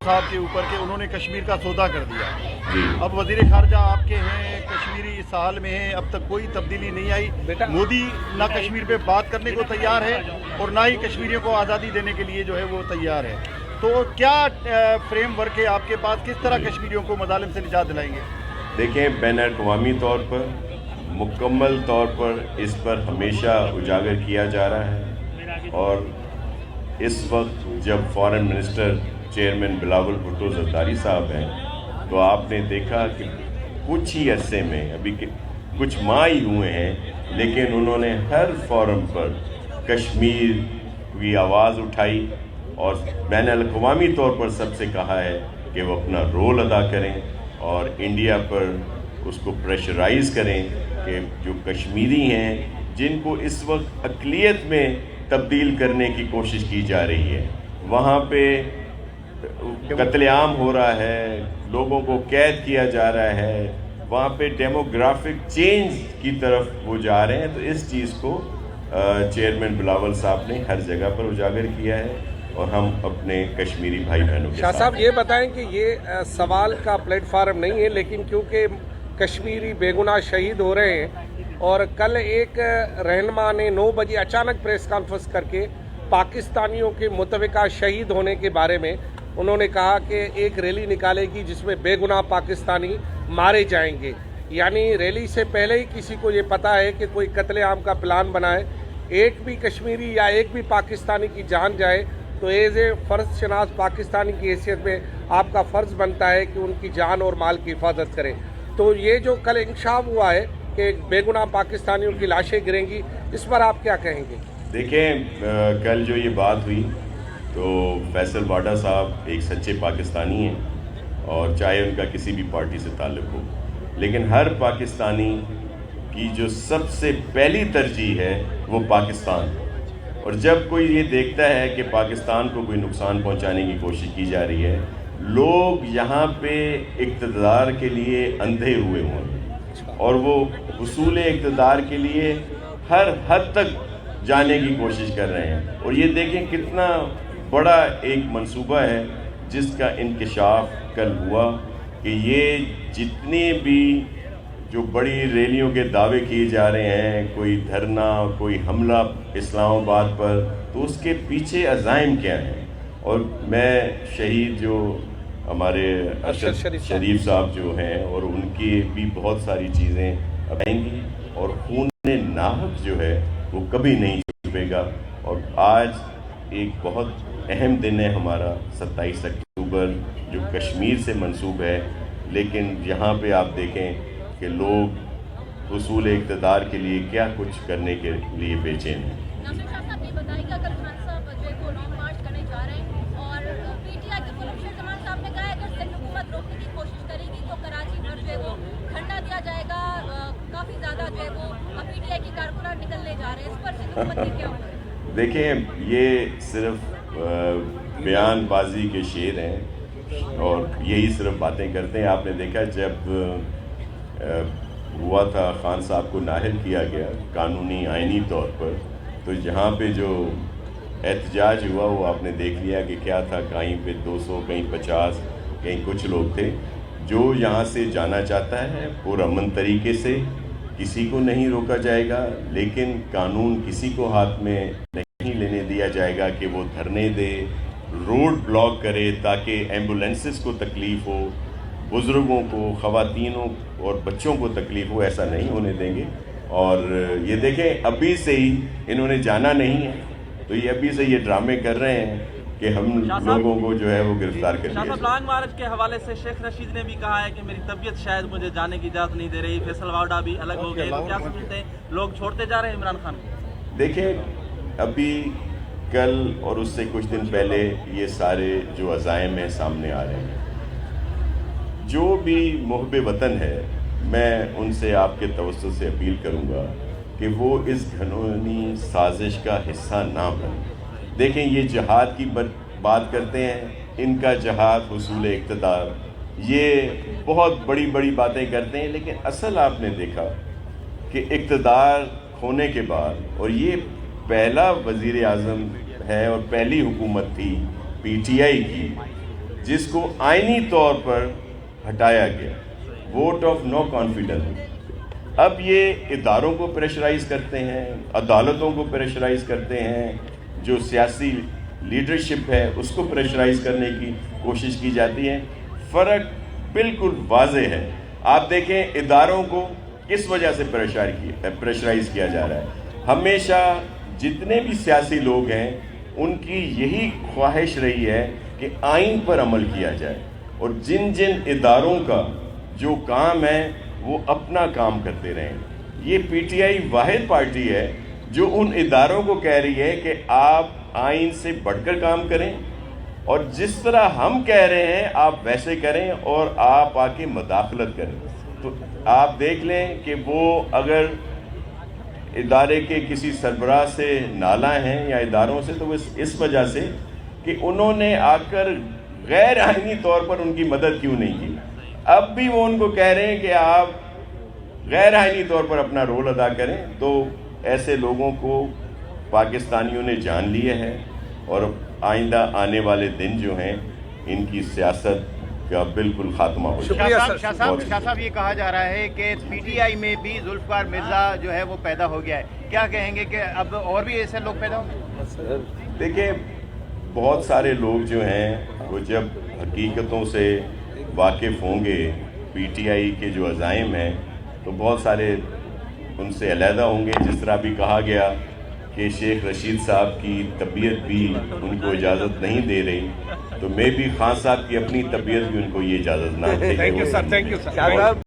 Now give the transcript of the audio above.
صاحب کے اوپر کہ انہوں نے کشمیر کا سودا کر دیا. جی اب وزیر خارجہ آپ کے ہیں, کشمیری اس حال میں ہیں, اب تک کوئی تبدیلی نہیں آئی. مودی نہ کشمیر پہ بات کرنے کو تیار ہے اور نہ ہی کشمیریوں کو آزادی دینے کے لیے جو ہے وہ تیار ہے. تو کیا فریم ورک ہے آپ کے پاس, کس طرح کشمیریوں کو مظالم سے نجات دلائیں گے؟ دیکھیں, بین الاقوامی طور پر مکمل طور پر اس پر ہمیشہ اجاگر کیا جا رہا ہے, اور اس وقت جب foreign minister chairman Bilawal Bhutto Zardari صاحب ہیں تو آپ نے دیکھا کہ کچھ ہی عرصے میں, ابھی کچھ ماہ ہی ہوئے ہیں, لیکن انہوں نے ہر فورم پر کشمیر کی آواز اٹھائی اور بین الاقوامی طور پر سب سے کہا ہے کہ وہ اپنا رول ادا کریں اور انڈیا پر اس کو پریشرائز کریں کہ جو کشمیری ہیں جن کو اس وقت اقلیت میں تبدیل کرنے کی کوشش کی جا رہی ہے, وہاں پہ قتل عام ہو رہا ہے, لوگوں کو قید کیا جا رہا ہے, وہاں پہ ڈیموگرافک چینج کی طرف وہ جا رہے ہیں. تو اس چیز کو چیئرمین بلاول صاحب نے ہر جگہ پر اجاگر کیا ہے, اور ہم اپنے کشمیری بھائی بہنوں کے شاہ ساتھ. صاحب یہ بتائیں کہ یہ سوال کا پلیٹ فارم نہیں ہے, لیکن کیونکہ کشمیری بے گناہ شہید ہو رہے ہیں, اور کل ایک رہنما نے 9 بجے اچانک پریس کانفرنس کر کے پاکستانیوں کے متوقع شہید ہونے کے بارے میں انہوں نے کہا کہ ایک ریلی نکالے گی جس میں بے گناہ پاکستانی مارے جائیں گے. یعنی ریلی سے پہلے ہی کسی کو یہ پتا ہے کہ کوئی قتل عام کا پلان بنائے, ایک بھی کشمیری یا ایک بھی پاکستانی کی جان جائے تو ایز اے فرض شناس پاکستانی کی حیثیت میں آپ کا فرض بنتا ہے کہ ان کی جان اور مال کی حفاظت کریں. تو یہ جو کل انکشاف ہوا ہے کہ بے گناہ پاکستانیوں کی لاشیں گریں گی, اس پر آپ کیا کہیں گے؟ دیکھیں, کل جو یہ بات ہوئی تو فیصل واڈا صاحب ایک سچے پاکستانی ہیں, اور چاہے ان کا کسی بھی پارٹی سے تعلق ہو, لیکن ہر پاکستانی کی جو سب سے پہلی ترجیح ہے وہ پاکستان. اور جب کوئی یہ دیکھتا ہے کہ پاکستان کو کوئی نقصان پہنچانے کی کوشش کی جا رہی ہے, لوگ یہاں پہ اقتدار کے لیے اندھے ہوئے ہوں اور وہ حصول اقتدار کے لیے ہر حد تک جانے کی کوشش کر رہے ہیں. اور یہ دیکھیں کتنا بڑا ایک منصوبہ ہے جس کا انکشاف کل ہوا, کہ یہ جتنے بھی جو بڑی ریلیوں کے دعوے کیے جا رہے ہیں, کوئی دھرنا, کوئی حملہ اسلام آباد پر, تو اس کے پیچھے عزائم کیا ہیں. اور میں شہید جو ہمارے ارشد شریف صاحب جو ہیں, اور ان کی بھی بہت ساری چیزیں آئیں گی, اور خون ناحق جو ہے وہ کبھی نہیں چھپے گا. اور آج ایک بہت اہم دن ہے ہمارا 27 اکتوبر, جو کشمیر سے منسوب ہے, لیکن یہاں پہ آپ دیکھیں کہ لوگ حصول اقتدار کے لیے کیا کچھ کرنے کے لیے بے چین ہیں. ناصر شاہ صاحب یہ بتائیے کہ اگر خان صاحب جو ہے وہ لانگ مارچ کرنے جا رہے ہیں, اور پی ٹی آئی کے ملک شیر زمان صاحب نے کہا ہے اگر سندھ حکومت روکنے کی کوشش کرے گی تو کراچی پر جو ہے وہ دھرنا دیا جائے گا, کافی زیادہ جو ہے وہ پی ٹی آئی کے کارکنان نکلنے جا رہے ہیں, اس پر سندھ حکومت کی کیا ہوگا؟ دیکھیں, یہ صرف بیان بازی کے شعر ہیں اور یہی صرف باتیں کرتے ہیں. آپ نے دیکھا جب ہوا تھا خان صاحب کو نااہل کیا گیا قانونی آئینی طور پر, تو جہاں پہ جو احتجاج ہوا وہ آپ نے دیکھ لیا کہ کیا تھا. کہیں پہ 200, کہیں 50, کہیں کچھ لوگ تھے. جو یہاں سے جانا چاہتا ہے پرامن طریقے سے, کسی کو نہیں روکا جائے گا, لیکن قانون کسی کو ہاتھ میں نہیں لینے دیا جائے گا کہ وہ دھرنے دے, روڈ بلاک کرے تاکہ ایمبولینسز کو تکلیف ہو, بزرگوں کو, خواتینوں اور بچوں کو تکلیف ہو. ایسا نہیں ہونے دیں گے. اور یہ دیکھیں, ابھی سے ہی انہوں نے جانا نہیں ہے, تو یہ ابھی سے یہ ڈرامے کر رہے ہیں کہ ہم لوگوں کو جو ہے وہ گرفتار کر لیا. شاہ صاحب, لانگ مارچ کے حوالے سے شیخ رشید نے بھی کہا ہے کہ میری طبیعت شاید مجھے جانے کی اجازت نہیں دے رہی. فیصل واڈا بھی الگ ہو گئے, تو کیا سمجھتے ہیں لوگ چھوڑتے جا رہے ہیں عمران خان کو؟ دیکھیں, ابھی کل اور اس سے کچھ دن پہلے یہ سارے جو عزائم ہیں سامنے آ رہے ہیں. جو بھی محب وطن ہے, میں ان سے آپ کے توسط سے اپیل کروں گا کہ وہ اس گھنونی سازش کا حصہ نہ بنیں. دیکھیں, یہ جہاد کی بات کرتے ہیں, ان کا جہاد حصول اقتدار, یہ بہت بڑی بڑی باتیں کرتے ہیں, لیکن اصل آپ نے دیکھا کہ اقتدار کھونے کے بعد, اور یہ پہلا وزیر اعظم ہے اور پہلی حکومت تھی پی ٹی آئی کی جس کو آئینی طور پر ہٹایا گیا، ووٹ آف نو کانفیڈنس. اب یہ اداروں کو پریشرائز کرتے ہیں، عدالتوں کو پریشرائز کرتے ہیں، جو سیاسی لیڈرشپ ہے اس کو پریشرائز کرنے کی کوشش کی جاتی ہے. فرق بالکل واضح ہے. آپ دیکھیں اداروں کو کس وجہ سے پریشرائز کیا جا رہا ہے. ہمیشہ جتنے بھی سیاسی لوگ ہیں ان کی یہی خواہش رہی ہے کہ آئین پر عمل کیا جائے، اور جن جن اداروں کا جو کام ہے وہ اپنا کام کرتے رہیں. یہ پی ٹی آئی واحد پارٹی ہے جو ان اداروں کو کہہ رہی ہے کہ آپ آئین سے بڑھ کر کام کریں، اور جس طرح ہم کہہ رہے ہیں آپ ویسے کریں، اور آپ آ کے مداخلت کریں. تو آپ دیکھ لیں کہ وہ اگر ادارے کے کسی سربراہ سے نالاں ہیں یا اداروں سے، تو وہ اس وجہ سے کہ انہوں نے آ کر غیر آئینی طور پر ان کی مدد کیوں نہیں کی. اب بھی وہ ان کو کہہ رہے ہیں کہ آپ غیر آئینی طور پر اپنا رول ادا کریں. تو ایسے لوگوں کو پاکستانیوں نے جان لیا ہے، اور آئندہ آنے والے دن جو ہیں ان کی سیاست کا بالکل خاتمہ ہو جائے. شاہ صاحب یہ کہا جا رہا ہے کہ پی ٹی آئی میں بھی ذوالفقار مرزا جو ہے وہ پیدا ہو گیا ہے. کیا کہیں گے کہ اب اور بھی ایسے لوگ پیدا ہوں گے؟ دیکھیں، بہت سارے لوگ جو ہیں وہ جب حقیقتوں سے واقف ہوں گے، پی ٹی آئی کے جو عزائم ہیں، تو بہت سارے ان سے علیحدہ ہوں گے. جس طرح بھی کہا گیا کہ شیخ رشید صاحب کی طبیعت بھی ان کو اجازت نہیں دے رہی، تو میں بھی خان صاحب کی اپنی طبیعت بھی ان کو یہ اجازت نہ دے. Thank you sir.